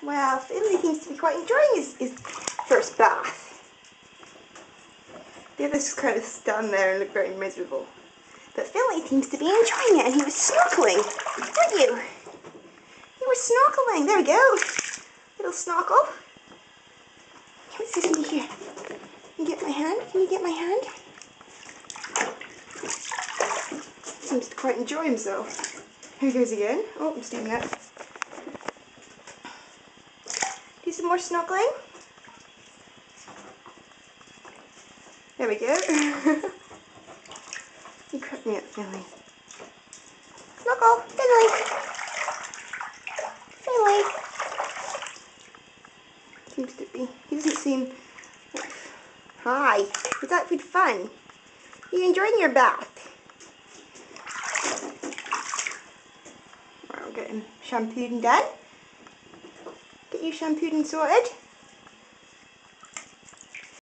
Well, Finley seems to be quite enjoying his first bath. The others just kind of stand there and look very miserable. But Finley seems to be enjoying it, and he was snorkeling, weren't you? You were snorkeling. There we go. Little snorkel. What's this in here? Can you get my hand? Can you get my hand? Seems to quite enjoy himself. Here he goes again. Oh, I'm steaming that. Do some more snorkeling. There we go. You cracked me up, Finley. Snorkel, Finley. Finley. Seems to be. He doesn't seem. Hi. Is that good fun? Are you enjoying your bath? I'll get him shampooed and done. Get you shampooed and sorted.